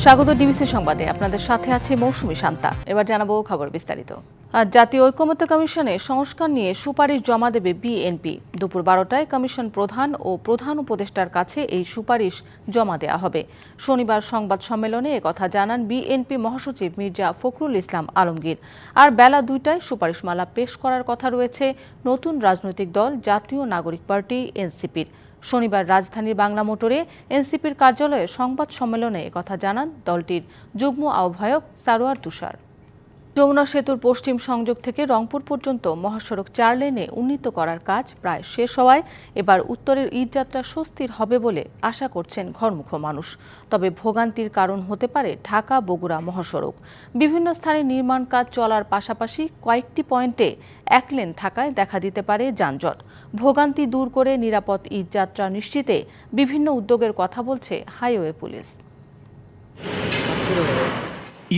স্বাগত ডিবিসি সংবাদে, আপনাদের সাথে আছে মৌসুমী শান্তা। এবার জানাবো খবর বিস্তারিত। আজ জাতীয় ঐকমত্য কমিশনে সংস্কার নিয়ে সুপারিশ জমা দেবে বিএনপি। দুপুর 12টায় কমিশন প্রধান ও প্রধান উপদেষ্টার কাছে এই সুপারিশ জমা দেওয়া হবে। শনিবার সংবাদ সম্মেলনে একথা জানান বিএনপি মহাসচিব মির্জা ফখরুল ইসলাম আলমগীর। আর বেলা 2টায় সুপারিশমালা পেশ করার কথা রয়েছে নতুন রাজনৈতিক দল জাতীয় নাগরিক পার্টি এনসিপির। শনিবার রাজধানীর বাংলা মোটরে এনসিপির কার্যালয়ে সংবাদ সম্মেলনে একথা জানান দলটির যুগ্ম আহ্বায়ক সারোয়ার তুষার। যমুনা সেতুর পশ্চিম সংযোগ থেকে রংপুর পর্যন্ত মহাসড়ক 4 লেনে উন্নীত করার কাজ প্রায় শেষ হওয়ায় এবার উত্তরের ঈদযাত্রা স্বস্তির হবে বলে আশা করছেন ঘরমুখ মানুষ। তবে ভোগান্তির কারণ হতে পারে ঢাকা বগুড়া মহাসড়ক। বিভিন্ন স্থানে নির্মাণ কাজ চলার পাশাপাশি কয়েকটি পয়েন্টে 1 লেন থাকায় দেখা দিতে পারে যানজট। ভোগান্তি দূর করে নিরাপদ ঈদযাত্রা নিশ্চিতে বিভিন্ন উদ্যোগের কথা বলছে হাইওয়ে পুলিশ।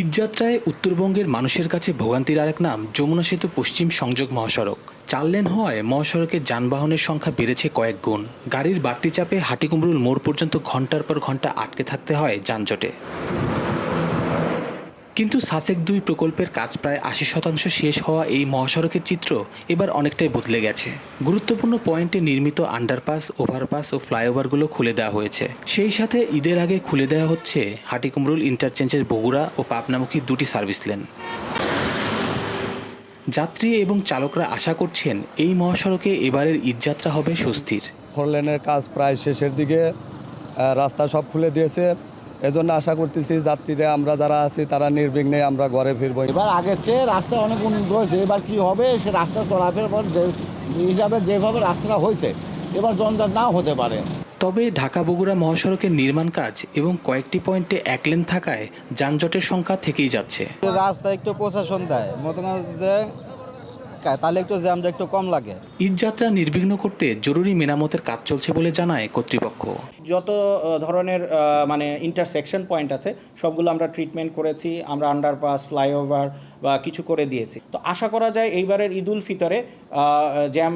ঈদযাত্রায় উত্তরবঙ্গের মানুষের কাছে ভোগান্তির আরেক নাম যমুনা সেতু পশ্চিম সংযোগ মহাসড়ক। 4 লেন হওয়ায় মহাসড়কের যানবাহনের সংখ্যা বেড়েছে কয়েক গুণ। গাড়ির বাড়তি চাপে হাটিকুমরুল মোড় পর্যন্ত ঘন্টার পর ঘন্টা আটকে থাকতে হয় যানজটে। কিন্তু সাসেক 2 প্রকল্পের কাজ প্রায় 80% শেষ হওয়া এই মহাসড়কের চিত্র এবার অনেকটাই বদলে গেছে। গুরুত্বপূর্ণ পয়েন্টে নির্মিত আন্ডারপাস, ওভারপাস ও ফ্লাইওভারগুলো খুলে দেওয়া হয়েছে। সেই সাথে ঈদের আগে খুলে দেওয়া হচ্ছে হাটিকুমরুল ইন্টারচেঞ্জের বগুড়া ও পাবনামুখী 2টি সার্ভিস লেন। যাত্রী এবং চালকরা আশা করছেন এই মহাসড়কে এবারের ঈদযাত্রা হবে স্বস্তির। 4 লেনের কাজ প্রায় শেষের দিকে, রাস্তা সব খুলে দিয়েছে। এজন্য আশা করতেছি যাত্রীরা, আমরা যারা আছি তারা নির্বিঘ্নে আমরা ঘরে ফিরবো। এবার আগের চেয়ে রাস্তা অনেক উন্নত হয়েছে। এবার কি হবে, সে রাস্তা চলাফেরার পর যে হিসাবে যেভাবে রাস্তাটা হয়েছে এবার যানজট নাও হতে পারে। তবে ঢাকা বগুড়া মহাসড়কের নির্মাণ কাজ এবং কয়েকটি পয়েন্টে 1 লেন থাকায় যানজটের সংখ্যা থেকেই যাচ্ছে। রাস্তা একটু প্রশাসন দেয় যে তাহলে একটু জ্যামটা একটু কম লাগে। ঈদযাত্রা নির্বিঘ্ন করতে জরুরি মেরামতের কাজ চলছে বলে জানায় কর্তৃপক্ষ। যত ধরনের ইন্টারসেকশন পয়েন্ট আছে সবগুলো আমরা ট্রিটমেন্ট করেছি। আমরা আন্ডারপাস, ফ্লাইওভার বা কিছু করে দিয়েছি। তো আশা করা যায় এইবারের ঈদ উল ফিতরে জ্যাম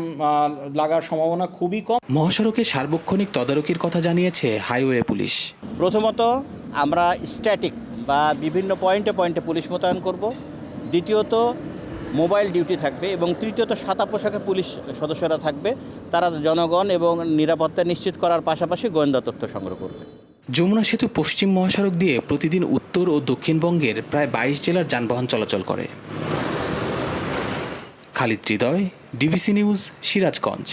লাগার সম্ভাবনা খুবই কম। মহাসড়কে সার্বক্ষণিক তদারকির কথা জানিয়েছে হাইওয়ে পুলিশ। প্রথমত আমরা স্ট্যাটিক বা বিভিন্ন পয়েন্টে পয়েন্টে পুলিশ মোতায়েন করব। দ্বিতীয়ত মোবাইল ডিউটি থাকবে এবং তৃতীয়ত সাদা পোশাকে পুলিশ সদস্যরা থাকবে। তারা জনগণ এবং নিরাপত্তা নিশ্চিত করার পাশাপাশি গোয়েন্দা তথ্য সংগ্রহ করবে। যমুনা সেতু পশ্চিম মহাসড়ক দিয়ে প্রতিদিন উত্তর ও দক্ষিণবঙ্গের প্রায় 22 জেলার যানবাহন চলাচল করে। খালিদ হৃদয়, ডিবিসি নিউজ, সিরাজগঞ্জ।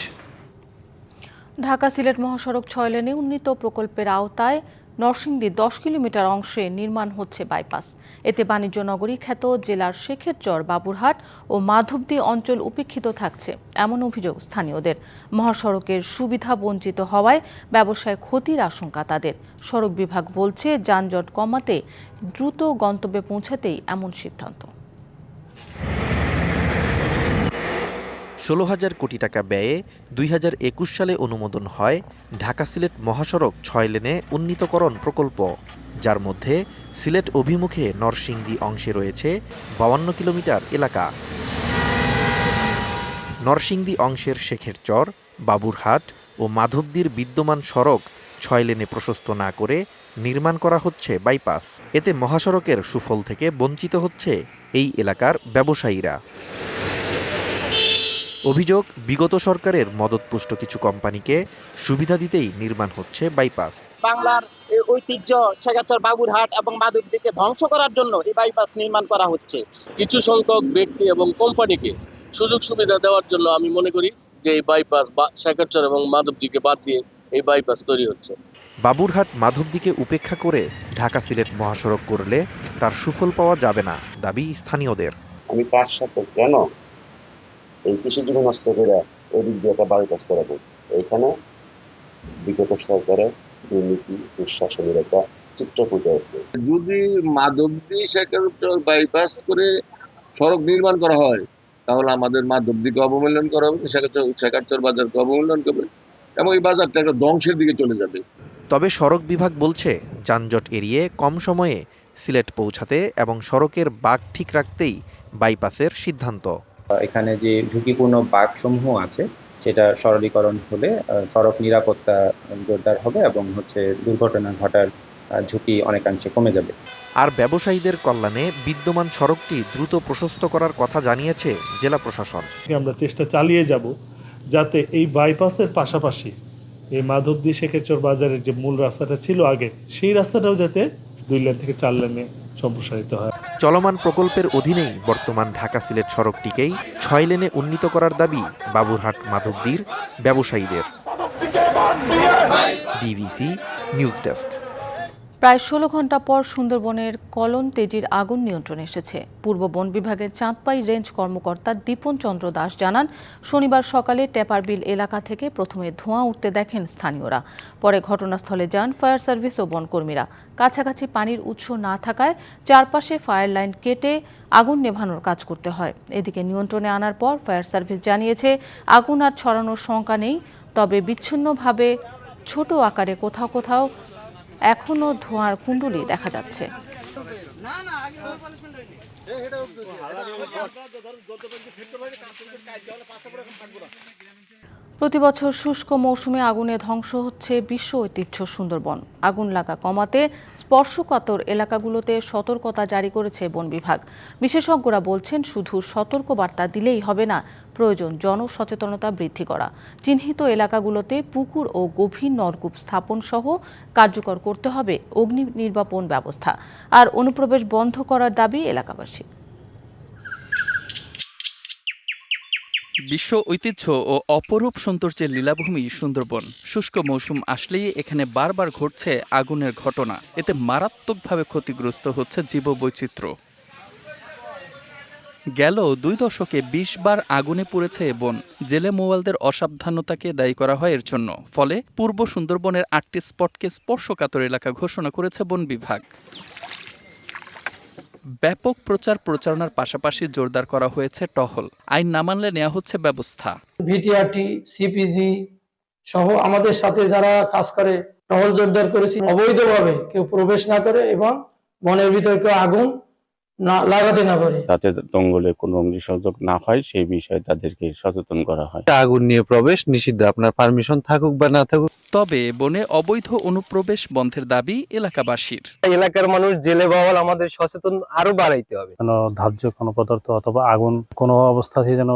ঢাকা সিলেট মহাসড়ক 6 লেনে উন্নীত প্রকল্পের আওতায় নরসিংদী 10 কিলোমিটার অংশে নির্মাণ হচ্ছে বাইপাস। এতে বাণিজ্য নগরী খ্যাত জেলার শেখেরচর, বাবুরহাট ও মাধবদী অঞ্চল উপেক্ষিত থাকছে, এমন অভিযোগ স্থানীয়দের। মহাসড়কের সুবিধা বঞ্চিত হওয়ায় ব্যবসায় ক্ষতির আশঙ্কা তাদের। সড়ক বিভাগ বলছে যানজট কমাতে দ্রুত গন্তব্যে পৌঁছাতেই এমন সিদ্ধান্ত। 16,000 কোটি টাকা ব্যয়ে 2021 সালে অনুমোদন হয় ঢাকা সিলেট মহাসড়ক 6 লেনে উন্নীতকরণ প্রকল্প, যার মধ্যে সিলেট অভিমুখে নরসিংদী অংশে রয়েছে 52 কিলোমিটার এলাকা। নরসিংদী অংশের শেখেরচর, বাবুরহাট ও মাধবদীর বিদ্যমান সড়ক 6 লেনে প্রশস্ত না করে নির্মাণ করা হচ্ছে বাইপাস। এতে মহাসড়কের সুফল থেকে বঞ্চিত হচ্ছে এই এলাকার ব্যবসায়ীরা। অভিযোগ, বিগত সরকারের মদতপুষ্ট কিছু কোম্পানিকে সুবিধা দিতেই নির্মাণ হচ্ছে বাইপাস। বাংলার ঐতিহ্য শেখাচর, বাবুরহাট এবং মাধবদীকে ধ্বংস করার জন্য এই বাইপাস নির্মাণ করা হচ্ছে। কিছু সংখ্যক ব্যক্তি এবং কোম্পানিকে সুযোগ সুবিধা দেওয়ার জন্য আমি মনে করি যে এই বাইপাস শেখাচর এবং মাধবদীকে বাদ দিয়ে এই বাইপাস তৈরি হচ্ছে। বাবুরহাট মাধবদীকে উপেক্ষা করে ঢাকা সিলেট মহাসড়ক করলে তার সুফল পাওয়া যাবে না, দাবি স্থানীয়দের। আমি কার সাথে কেন এই কৃষি জমি নষ্ট করে ওই দিক দিয়ে একটা বাইপাস করাবো? এইখানে বিগত সরকারের দুর্নীতি, দুঃশাসনের একটা চিত্র ফুটে আছে। যদি মাধবদী শেখাচর বাইপাস করে সড়ক নির্মাণ করা হয় তাহলে আমাদের মাধবদীকে অবমূল্যায়ন করা হবে, শেখাচর বাজারকে অবমূল্যায়ন করবে এবং এই বাজারটা একটা ধ্বংসের দিকে চলে যাবে। তবে সড়ক বিভাগ বলছে যানজট এড়িয়ে কম সময়ে সিলেট পৌঁছাতে এবং সড়কের বাঁক ঠিক রাখতেই বাইপাসের সিদ্ধান্ত। এখানে যে ঝুঁকিপূর্ণ বাঁকসমূহ আছে সেটা সরলীকরণ হলে সড়ক নিরাপত্তা জোরদার হবে এবং দুর্ঘটনা ঘটার ঝুঁকি অনেকাংশে কমে যাবে। আর ব্যবসায়ীদের কল্যাণে বিদ্যমান সড়কটি দ্রুত প্রশস্ত করার কথা জানিয়েছে জেলা প্রশাসন। আমরা চেষ্টা চালিয়ে যাব যাতে এই বাইপাসের পাশাপাশি এই মাধবদী শেখেরচর বাজারের যে মূল রাস্তাটা ছিল আগে, সেই রাস্তাটাও যাতে 2 লেন থেকে 4 লেনে সম্প্রসারিত হয়। চলমান প্রকল্পের অধীনেই বর্তমান ঢাকা সিলেট সড়কটিকেই 6 লেনে উন্নীত করার দাবি বাবুরহাট মাধবদীর ব্যবসায়ীদের। DBC news desk. প্রায় 16 ঘন্টা পর সুন্দরবনের কলন তেজির আগুন নিয়ন্ত্রণে এসেছে। পূর্ব বন বিভাগের চাঁদপাই রেঞ্জ কর্মকর্তা দীপন চন্দ্র দাস জানান, শনিবার সকালে টেপারবিল এলাকা থেকে প্রথমে ধোঁয়া উঠতে দেখেন স্থানীয়রা। পরে ঘটনাস্থলে যান ফায়ার সার্ভিস ও বনকর্মীরা। কাছাকাছি পানির উৎস না থাকায় চারপাশে ফায়ার লাইন কেটে আগুন নেভানোর কাজ করতে হয়। এদিকে নিয়ন্ত্রণে আনার পর ফায়ার সার্ভিস জানিয়েছে, আগুন আর ছড়ানোর শঙ্কা নেই, তবে বিচ্ছিন্নভাবে ছোট আকারে কোথাও কোথাও এখনো ধোঁয়ার কুণ্ডলী দেখা যাচ্ছে। প্রতিবছর শুষ্ক মৌসুমে আগুনে ধ্বংস হচ্ছে বিশ্ব ঐতিহ্য সুন্দরবন। আগুন লাগা কমাতে স্পর্শকাতর এলাকাগুলোতে সতর্কতা জারি করেছে বন বিভাগ। বিশেষজ্ঞরা বলছেন, শুধু সতর্কবার্তা দিলেই হবে না, প্রয়োজন জনসচেতনতা বৃদ্ধি করা। চিহ্নিত এলাকাগুলোতে পুকুর ও গভীর নলকূপ স্থাপন সহ কার্যকর করতে হবে অগ্নি নির্বাপন ব্যবস্থা। আর অনুপ্রবেশ বন্ধ করার দাবি এলাকাবাসী। বিশ্ব ঐতিহ্য ও অপরূপ সৌন্দর্যের লীলাভূমি সুন্দরবন। শুষ্ক মৌসুম আসলেই এখানে বারবার ঘটছে আগুনের ঘটনা। এতে মারাত্মকভাবে ক্ষতিগ্রস্ত হচ্ছে জীববৈচিত্র্য। গেল 2 দশকে 20 বার আগুনে পুড়েছে এ বন। জেলে মৌয়ালদের অসাবধানতাকে দায়ী করা হয় এর জন্য। ফলে পূর্ব সুন্দরবনের 8টি স্পটকে স্পর্শকাতর এলাকা ঘোষণা করেছে বন বিভাগ। ব্যাপক প্রচার প্রচারণার পাশাপাশি জোরদার করা হয়েছে টহল। আইন না মানলে নেওয়া হচ্ছে ব্যবস্থা। ভিটিআরটি, সিপিজি সহ আমাদের সাথে যারা কাজ করে টহল জোরদার করেছি, অবৈধভাবে কেউ প্রবেশ না করে এবং বনের ভিতরে কেউ আগুন না লাগাতে না পারে, যাতে জঙ্গলে কোনো অগ্নিসংযোগ না হয় সেই বিষয়ে তাদেরকে সচেতন করা হয়। আগুন নিয়ে প্রবেশ নিষিদ্ধ, আপনার পারমিশন থাকুক বা না থাকুক। তবে বনে অবৈধ অনুপ্রবেশ বন্ধের দাবি এলাকাবাসীর। এলাকার মানুষ, জেলে বাওয়াল আমাদের সচেতন আরো বাড়াইতে হবে। ধার্য কোনো পদার্থ অথবা আগুন কোনো অবস্থাতেই যেন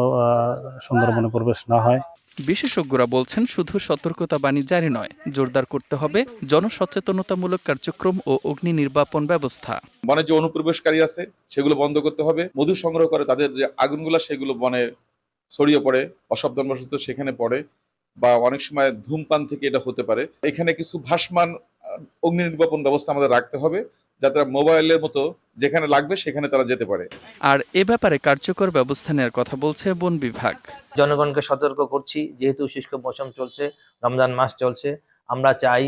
সুন্দরবনে প্রবেশ না হয়। বিশেষজ্ঞরা বলছেন, শুধু সতর্কতা বাণী জারি নয়, জোরদার করতে হবে জনসচেতনতামূলক কার্যক্রম ও অগ্নি নির্বাপন ব্যবস্থা। বনে যে অনুপ্রবেশকারী আছে সেগুলো বন্ধ করতে হবে। মধু সংগ্রহ করে তাদের যে আগুনগুলো সেগুলো বনে ছড়িয়ে পড়ে, অসাবধানবশত সেখানে পড়ে, বা অনেক সময় ধূমপান থেকে এটা হতে পারে। এখানে কিছু ভাসমান অগ্নি নির্বাপন ব্যবস্থা আমাদের রাখতে হবে, যাতে মোবাইলের মতো যেখানে লাগবে সেখানে তারা যেতে পারে। আর এ ব্যাপারে কার্যকর ব্যবস্থা নেওয়ার কথা বলছে বন বিভাগ। জনগণকে সতর্ক করছি, যেহেতু শুষ্ক মৌসুম চলছে, রমজান মাস চলছে, আমরা চাই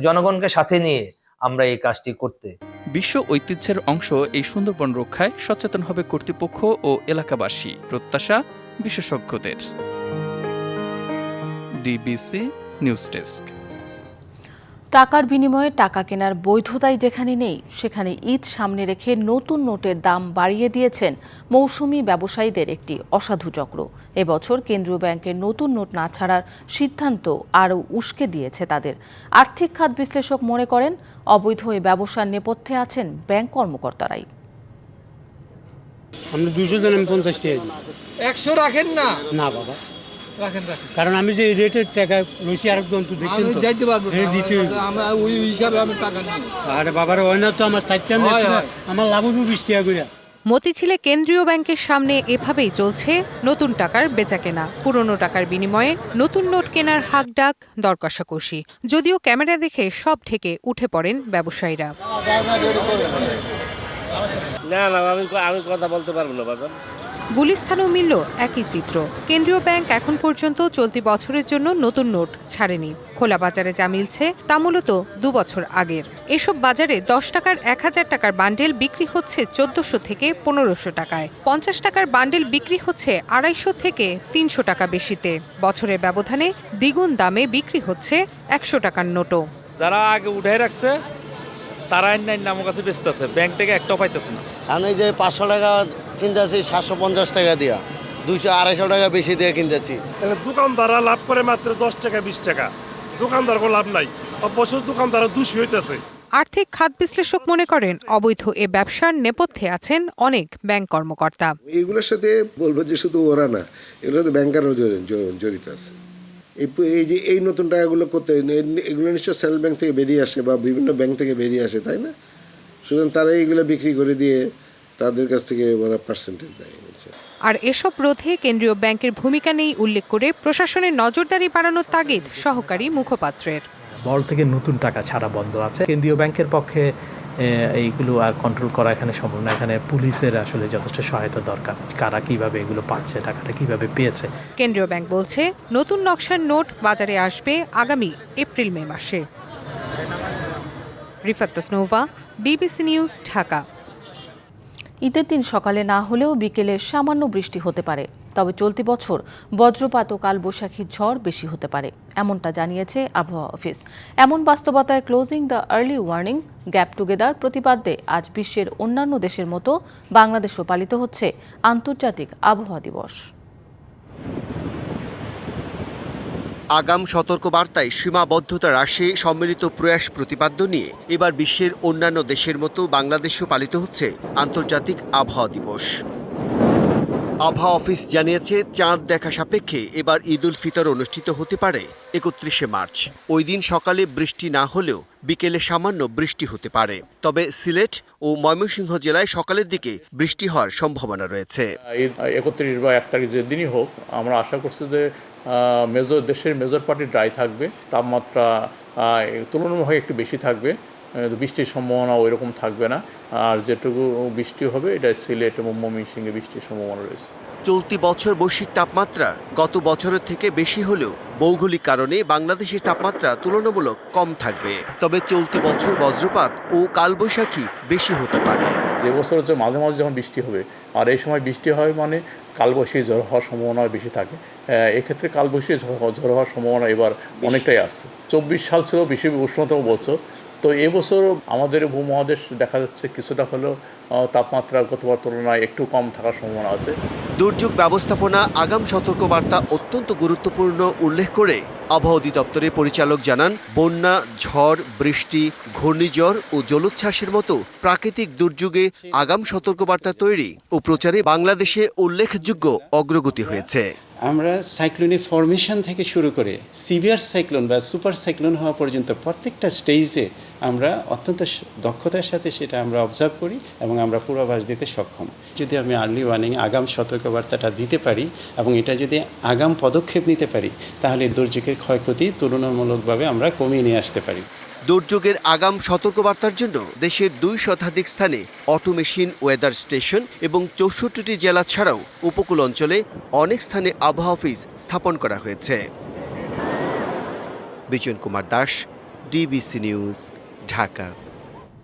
জনগণকে সাথে নিয়ে আমরা এই কাজটি করতে। বিশ্ব ঐতিহ্যের অংশ এই সুন্দরবন রক্ষায় সচেতন হবে কর্তৃপক্ষ ও এলাকাবাসী, প্রত্যাশা বিশেষজ্ঞদের। DBC news desk. টাকার বিনিময়ে টাকা কেনার বৈধতাই যেখানে নেই, সেখানে ঈদ সামনে রেখে নতুন নোটের দাম বাড়িয়ে দিয়েছেন মৌসুমি ব্যবসায়ীদের একটি অসাধু চক্র। এবছর কেন্দ্রীয় ব্যাংকের নতুন নোট না ছাড়ার সিদ্ধান্ত আরও উস্কে দিয়েছে তাদের। আর্থিক খাত বিশ্লেষক মনে করেন, অবৈধ এই ব্যবসার নেপথ্যে আছেন ব্যাংক কর্মকর্তারাই। আমরা 200 জন 50 টাকা 100 রাখেন না? না বাবা, রাখেন। কারণ আমি যে রেটের টাকা রয়েছি আরেকজন তো দেখছেন তো, যাইতে পারবো না, ওই হিসাবে আমি টাকা নিই। আরে বাবার হয় না তো, আমার 4টা নেট, আমার লাভ হবে 20 টাকা করে। মতিঝিলে কেন্দ্রীয় ব্যাংকের সামনে এভাবেই চলছে নতুন টাকার বেচাকেনা। পুরনো টাকার বিনিময়ে নতুন নোট কেনার হাকডাক, দর কষাকষি। যদিও ক্যামেরা দেখে সব থেকে উঠে পড়েন ব্যবসায়ীরা। না আমি কথা বলতে পারবো না বাজার। গুলিস্তানেও মিলল একই চিত্র। কেন্দ্রীয় ব্যাংক এখন পর্যন্ত চলতি বছরের জন্য নতুন নোট ছাড়েনি। খোলা বাজারে যা মিলছে তা মূলত 2 বছর আগের। এসব বাজারে 10 টাকার 1000 টাকার বান্ডেল বিক্রি হচ্ছে 1400 থেকে 1500 টাকায়। 50 টাকার বান্ডেল বিক্রি হচ্ছে 250 থেকে 300 টাকা বেশিতে। বছরের ব্যবধানে দ্বিগুণ দামে বিক্রি হচ্ছে 100 টাকার নোটও। যারা আগে উঠাই রাখছে তারা আমার কাছে বেচতেছে, ব্যাংক থেকে একটাও পাইতেছে না। আমি যে 500 টাকা কিনতেছি 750 টাকা দিয়া, 200-250 টাকা বেশি দিয়ে কিনতেছি। দোকানদাররা লাভ করে মাত্র 10 টাকা 20 টাকা, দোকানদার কোনো লাভ নাই। প্রচুর দোকানদার দোষী হইতেছে। আর্থিক খাত বিশ্লেষক মনে করেন অবৈধ এ ব্যবসার নেপথ্যে আছেন অনেক ব্যাংক কর্মকর্তা। এগুলোর সাথে বলবো যে শুধু ওরা না, এগুলোর সাথে ব্যাংকারও জড়িত আছে। এই যে এই নতুন টাকাগুলো করতে, এগুলো নিশ্চয় সেন্ট্রাল ব্যাংক থেকে বেরিয়ে আসে বা বিভিন্ন ব্যাংক থেকে বেরিয়ে আসে, তাই না? সুতরাং তারা এইগুলো বিক্রি করে দিয়ে তাদের কাছ থেকে ওরা পার্সেন্টেজ দেয়। আর এসব রোধে কেন্দ্রীয় ব্যাংকের ভূমিকা নেই উল্লেখ করে প্রশাসনের নজরদারি বাড়ানোর তাগিদ সহকারী মুখপাত্রের। বড় থেকে নতুন টাকা ছাড়া বন্ধ আছে। কেন্দ্রীয় ব্যাংকের পক্ষে এইগুলো আর কন্ট্রোল করা এখানে সম্ভব না। এখানে পুলিশের আসলে যথেষ্ট সহায়তা দরকার, কারা কিভাবে এগুলো পাচ্ছে, টাকাটা কিভাবে পেয়েছে। কেন্দ্রীয় ব্যাংক বলছে নতুন নকশার নোট বাজারে আসবে আগামী এপ্রিল-মে মাসে। Rifat Tasnova, DBC news, Dhaka. ঈদের দিন সকালে না হলেও বিকেলে সামান্য বৃষ্টি হতে পারে, তবে চলতি বছর বজ্রপাত ও কালবৈশাখী ঝড় বেশি হতে পারে, এমনটা জানিয়েছে আবহাওয়া অফিস। এমন বাস্তবতায় closing the early warning gap together প্রতিপাদ্যে আজ বিশ্বের অন্যান্য দেশের মতো বাংলাদেশও পালিত হচ্ছে আন্তর্জাতিক আবহাওয়া দিবস। আগাম সতর্কবার্তায় সীমাবদ্ধতা হ্রাসে সম্মিলিত প্রয়াস প্রতিপাদ্য নিয়ে এবার বিশ্বের অন্যান্য দেশের মতো বাংলাদেশেও পালিত হচ্ছে আন্তর্জাতিক আবহাওয়া দিবস। আবহাওয়া অফিস জানিয়েছে চাঁদ দেখা সাপেক্ষে এবার ঈদ উল ফিতর অনুষ্ঠিত হতে পারে 31শে মার্চ। ওই দিন সকালে বৃষ্টি না হলেও বিকেলে সামান্য বৃষ্টি হতে পারে, তবে সিলেট ও ময়মনসিংহ জেলায় সকালের দিকে বৃষ্টি হওয়ার সম্ভাবনা রয়েছে। ঈদ 31 বা 1 তারিখ যেদিনই হোক, আমরা আশা করছি যে দেশের মেজর পার্টি ড্রাই থাকবে, তাপমাত্রা তুলনামূলক একটু বেশি থাকবে, বৃষ্টির সম্ভাবনা ওই রকম থাকবে না। আর যেটুকু বৃষ্টি হবে এটা সিলেট এবং ময়মনসিংহে বৃষ্টির সম্ভাবনা রয়েছে। চলতি বছর বৈশ্বিক তাপমাত্রা গত বছরের থেকে বেশি হলেও ভৌগোলিক কারণে বাংলাদেশের তাপমাত্রা তুলনামূলক কম থাকবে, তবে চলতি বছর বজ্রপাত ও কালবৈশাখী বেশি হতে পারে। যে বছর হচ্ছে মাঝে মাঝে যখন বৃষ্টি হবে, আর এই সময় বৃষ্টি হয় মানে কালবৈশাখী ঝড় হওয়ার সম্ভাবনা বেশি থাকে। এক্ষেত্রে কালবৈশাখী ঝড় হওয়ার সম্ভাবনা এবার অনেকটাই আছে। 24 সাল ছিল বেশি উষ্ণতম বছর, তো এবছর আমাদের ভূমহাদেশ দেখা যাচ্ছে কিছুটা হলেও তাপমাত্রা গতবার তুলনায় একটু কম থাকার সম্ভাবনা আছে। দুর্যোগ ব্যবস্থাপনা আগাম সতর্কবার্তা অত্যন্ত গুরুত্বপূর্ণ উল্লেখ করে আবহাওয়া অধিদপ্তরের পরিচালক জানান, বন্যা, ঝড়, বৃষ্টি, ঘূর্ণিঝড় ও জলোচ্ছ্বাসের মতো প্রাকৃতিক দুর্যোগে আগাম সতর্কবার্তা তৈরি ও প্রচারে বাংলাদেশে উল্লেখযোগ্য অগ্রগতি হয়েছে। আমরা সাইক্লোনের ফরমেশন থেকে শুরু করে সিভিয়ার সাইক্লোন বা সুপার সাইক্লোন হওয়া পর্যন্ত প্রত্যেকটা স্টেজে আমরা অত্যন্ত দক্ষতার সাথে সেটা আমরা অবজার্ভ করি এবং আমরা পূর্বাভাস দিতে সক্ষম। যদি আমি আর্লি ওয়ার্নিং আগাম সতর্কবার্তাটা দিতে পারি এবং এটা যদি আগাম পদক্ষেপ নিতে পারি, তাহলে দুর্যোগের ক্ষয়ক্ষতি তুলনামূলকভাবে আমরা কমিয়ে নিয়ে আসতে পারি। দুর্যোগের আগাম সতর্কবার্তার জন্য দেশের 2 শতাধিক স্থানে অটোমেশিন ওয়েদার স্টেশন এবং 64টি জেলা ছাড়াও উপকূল অঞ্চলে অনেক স্থানে আবহাওয়া অফিস স্থাপন করা হয়েছে। Bijan Kumar Das, DBC news, Dhaka.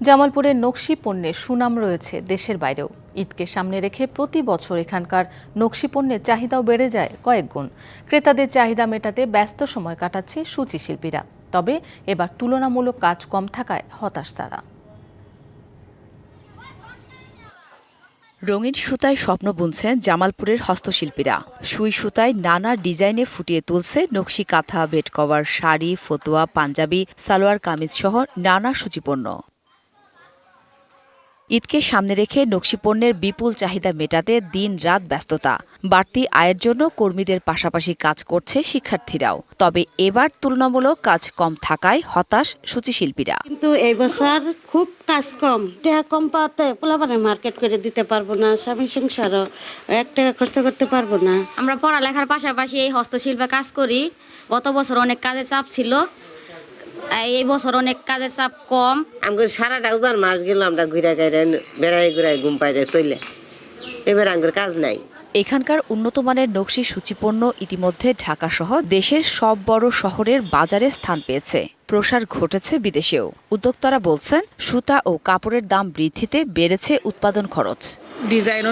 জামালপুরের নকশি পণ্যের সুনাম রয়েছে দেশের বাইরেও। ঈদকে সামনে রেখে প্রতি বছর এখানকার নকশি পণ্যের চাহিদাও বেড়ে যায় কয়েক গুণ। ক্রেতাদের চাহিদা মেটাতে ব্যস্ত সময় কাটাচ্ছে সূচি শিল্পীরা, তবে এবার তুলনামূলক কাজ কম থাকায় হতাশ তারা। রঙিন সুতায় স্বপ্ন বুনছেন জামালপুরের হস্তশিল্পীরা। সুই সুতায় নানা ডিজাইনে ফুটিয়ে তুলছে নকশি কাঁথা, বেড কভার, শাড়ি, ফতুয়া, পাঞ্জাবি, সালোয়ার কামিজ সহ নানা সূচিপণ্য। ঈদকে সামনে রেখে নকশি পণ্যের বিপুল চাহিদা মেটাতে দিন রাত ব্যস্ততা। বাড়তি আয়ের জন্য কর্মীদের পাশাপাশি কাজ করছে শিক্ষার্থীরাও, তবে এবার তুলনামূলক কাজ কম থাকায় হতাশ সূচিশিল্পীরা। কিন্তু এই বছর খুব কাজ কম, টাকা কম পাওয়াতে পোলাপানে মার্কেট করে দিতে পারবো না, স্বামী সংসারও 1 টাকা খরচ করতে পারবো না। আমরা পড়ালেখার পাশাপাশি এই হস্তশিল্পে কাজ করি। গত বছর অনেক কাজের চাপ ছিল, এই বছর অনেক কাজের চাপ কম। আমার সারাটা উজার মাস গেল, আমরা ঘুরে গাইরে বেড়াই ঘুরাই ঘুম পাইরে চলে, এবার আমার কাজ নাই। এখানকার উন্নত মানের নকশি সূচিপণ্য ইতিমধ্যে ঢাকাসহ দেশের সব বড় শহরের বাজারে স্থান পেয়েছে, প্রসার ঘটেছে বিদেশেও। উদ্যোক্তারা বলছেন, সুতা ও কাপড়ের দাম বৃদ্ধিতে বেড়েছে উৎপাদন খরচ। ডিজাইনও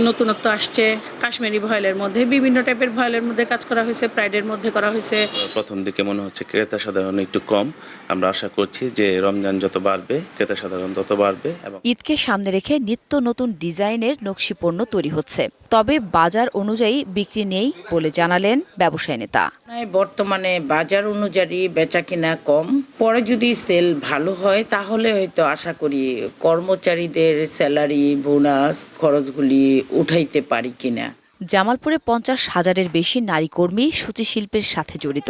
নতুনত্ব আসছে। কাশ্মীরি ভয়েলের মধ্যে বিভিন্ন টাইপের ভয়েলের মধ্যে কাজ করা হয়েছে, প্রাইডের মধ্যে করা হয়েছে। প্রথম দিকে মনে হচ্ছে ক্রেতা সাধারণ একটু কম। আমরা আশা করছি যে রমজান যত বাড়বে ক্রেতা সাধারণ তত বাড়বে। এবং ঈদকে সামনে রেখে নিত্য নতুন ডিজাইনের নকশি পণ্য তৈরি হচ্ছে, তবে বাজার অনুযায়ী বিক্রি নেই বলে জানালেন ব্যবসায়ী নেতা। বর্তমানে বাজার অনুযায়ী বেচা কিনা কম, পরে যদি সেল ভালো হয় তাহলে হয়তো আশা করি কর্মচারীদের স্যালারি বোনাস খরচগুলি উঠাইতে পারি কিনা। জামালপুরে 50,000-এর বেশি নারী কর্মী সূচি শিল্পের সাথে জড়িত।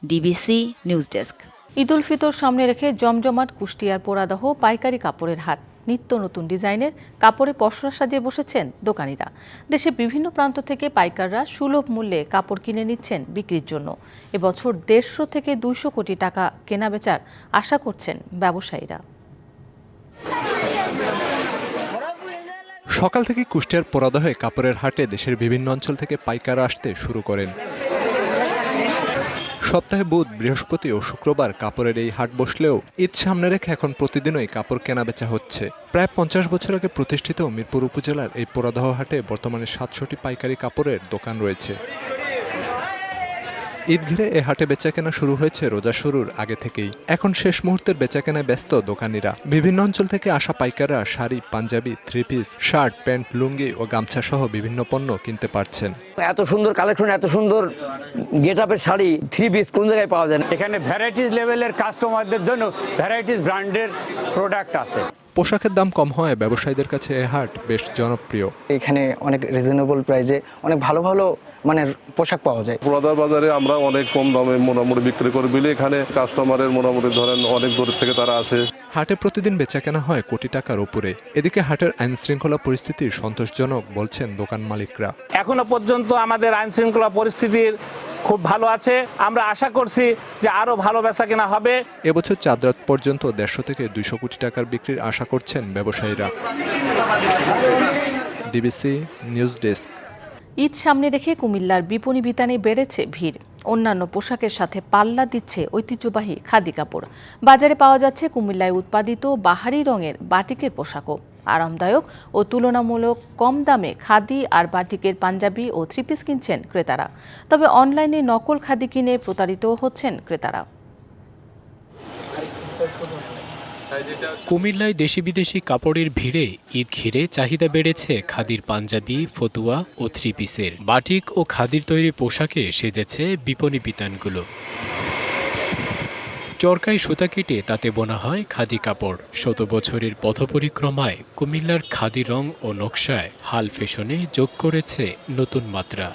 DBC news desk. Eid ul Fitr সামনে রেখে জমজমাট কুষ্টিয়ার পোড়াদহ পাইকারি কাপড়ের হাট। নিত্য নতুন ডিজাইনের কাপড়ে পসরা সাজিয়ে বসেছেন দোকানিরা। দেশের বিভিন্ন প্রান্ত থেকে পাইকাররা সুলভ মূল্যে কাপড় কিনে নিচ্ছেন বিক্রির জন্য। এবছর 150 থেকে 200 কোটি টাকা কেনাবেচার আশা করছেন ব্যবসায়ীরা। সকাল থেকে কুষ্টিয়ার পোড়াদহে কাপড়ের হাটে দেশের বিভিন্ন অঞ্চল থেকে পাইকাররা আসতে শুরু করেন। সপ্তাহে বুধ, বৃহস্পতি ও শুক্রবার কাপড়ের এই হাট বসলেও ঈদ সামনে রেখে এখন প্রতিদিনই কাপড় কেনাবেচা হচ্ছে। প্রায় 50 বছর আগে প্রতিষ্ঠিত মিরপুর উপজেলার এই পোড়াদহ হাটে বর্তমানে 700টি পাইকারি কাপড়ের দোকান রয়েছে। ঈদ ঘিরে এ হাটে বেচাকেনা শুরু হয়েছে রোজা শুরুর আগে থেকেই। এখন শেষ মুহূর্তের বেচাকেনায় ব্যস্ত দোকানিরা। বিভিন্ন অঞ্চল থেকে আসা পাইকাররা sari, panjabi, 3 piece, shirt, pant, lungi ও গামছা সহ বিভিন্ন পণ্য কিনতে পারছেন। এত সুন্দর কালেকশন, এত সুন্দর গেট আপের শাড়ি, 3 পিস কোন জায়গায় পাওয়া যায় না। এখানে ভ্যারাইটিস লেভেলের কাস্টমারদের জন্য ভ্যারাইটিস ব্র্যান্ডের প্রোডাক্ট আছে। পোশাকের দাম কম হয় ব্যবসায়ীদের কাছে এ হাট বেশ জনপ্রিয়। এখানে অনেক রিজনেবল প্রাইসে অনেক ভালো ভালো মানের পোশাক পাওয়া যায়। পোড়াদহ বাজারে আমরা অনেক কম দামে মোটামুটি বিক্রি করি বলে এখানে কাস্টমারের মোটামুটি ধরেন অনেক দূর থেকে তারা আসে। হাটে প্রতিদিন বেচাকেনা হয় কোটি টাকার উপরে। এদিকে হাটের আইন শৃঙ্খলা পরিস্থিতি সন্তোষজনক বলছেন দোকান মালিকরা। এখনো পর্যন্ত আমাদের আইন শৃঙ্খলা পরিস্থিতির খুব ভালো আছে। আমরা আশা করছি যে আরো ভালো বেচাকেনা হবে। এবছর চাঁদ রাত পর্যন্ত 150 থেকে 200 কোটি টাকার বিক্রির আশা করছেন ব্যবসায়ীরা। DBC news desk. ঈদ সামনে রেখে কুমিল্লার বিপণী বিতানে বেড়েছে ভিড়। অন্যান্য পোশাকের সাথে পাল্লা দিচ্ছে ঐতিহ্যবাহী খাদি কাপড়। বাজারে পাওয়া যাচ্ছে কুমিল্লায় উৎপাদিত বাহারি রঙের বাটিকের পোশাকও। আরামদায়ক ও তুলনামূলক কম দামে খাদি আর বাটিকের পাঞ্জাবি ও 3 পিস কিনছেন ক্রেতারা। তবে অনলাইনে নকল খাদি কিনে প্রতারিত হচ্ছেন ক্রেতারা। কুমিল্লায় দেশি বিদেশি কাপড়ের ভিড়ে ঈদ ঘিরে চাহিদা বেড়েছে খাদির পাঞ্জাবি, ফতুয়া ও 3 পিসের। বাটিক ও খাদির তৈরি পোশাকে সেজেছে বিপণী বিতানগুলো। চরকায় সুতা কেটে তাতে বোনা হয় খাদি কাপড়। 100 বছরের পথপরিক্রমায় কুমিল্লার খাদি রং ও নকশায় হাল ফ্যাশনে যোগ করেছে নতুন মাত্রা।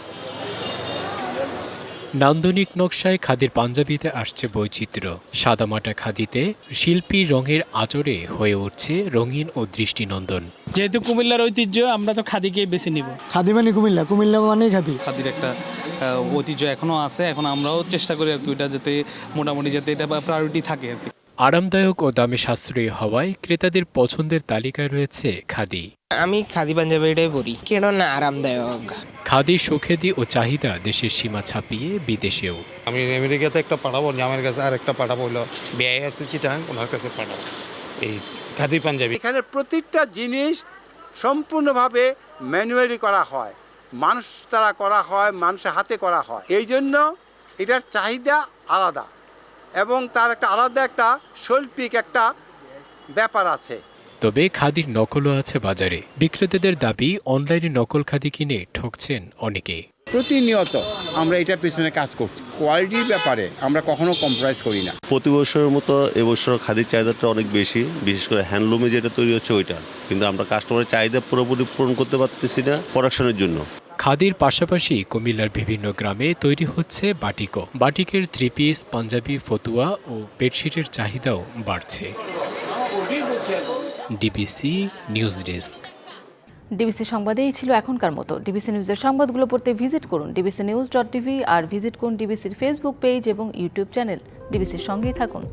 নান্দনিক নকশায় খাদির পাঞ্জাবিতে আসছে বৈচিত্র্য। সাদামাটা খাদিতে শিল্পী রঙের আঁচড়ে হয়ে উঠছে রঙিন ও দৃষ্টিনন্দন। যেহেতু কুমিল্লার ঐতিহ্য, আমরা তো খাদিকে বেছে নিব। খাদি মানে কুমিল্লা, কুমিল্লা মানে খাদি। খাদির একটা ঐতিহ্য এখনো আছে। এখন আমরাও চেষ্টা করি আর কি ওইটা যাতে মোটামুটি যাতে এটা প্রায়োরিটি থাকে আর কি। আরামদায়ক ও দামে সাশ্রয়ী হওয়ায় ক্রেতাদের পছন্দের তালিকায় রয়েছে খাদি। আমি খাদি পাঞ্জাবিটাই পরি, কেননা আরামদায়ক। খাদি সুখ্যাতি ও চাহিদা দেশের সীমা ছাপিয়ে বিদেশেও। আমি আমেরিকাতে একটা পাঠাবো, আমার কাছে আর একটা পাঠাবো হলো বিয়ে আছে চিটাং, ওনার কাছে পাঠাবো এই খাদি পাঞ্জাবি। এখানে প্রতিটা জিনিস সম্পূর্ণভাবে ম্যানুয়ালি করা হয়, মানুষ দ্বারা করা হয়, মানুষের হাতে করা হয়। এই জন্য এটার চাহিদা আলাদা এবং তার একটা আলাদা একটা শৈল্পিক একটা ব্যাপার আছে। তবে খাদির নকলও আছে বাজারে। বিক্রেতাদের দাবি, অনলাইনে নকল খাদি কিনে ঠকছেন অনেকে। প্রতিনিয়ত আমরা এটার পেছনে কাজ করছি। কোয়ালিটির ব্যাপারে আমরা কখনো কম্প্রোমাইজ করি না। প্রতি বছরের মতো এবছর খাদির চাহিদাটা অনেক বেশি, বিশেষ করে হ্যান্ডলুমে যেটা তৈরি হচ্ছে ওইটা। কিন্তু আমরা কাস্টমারের চাহিদা পুরোপুরি পূরণ করতে পারতেছি না প্রোডাকশনের জন্য। খাদির পাশাপাশি কুমিল্লার বিভিন্ন গ্রামে তৈরি হচ্ছে বাটিকও। বাটিকের 3 পিস, পাঞ্জাবি, ফতুয়া ও বেডশিটের চাহিদাও বাড়ছে। DBC news desk. ডিবিসি সংবাদে এই ছিল এখনকার মতো। ডিবিসি নিউজের সংবাদগুলো পড়তে ভিজিট করুন dbcnews.tv আর ভিজিট করুন ডিবিসির ফেসবুক পেজ এবং ইউটিউব চ্যানেল। ডিবিসির সঙ্গেই থাকুন।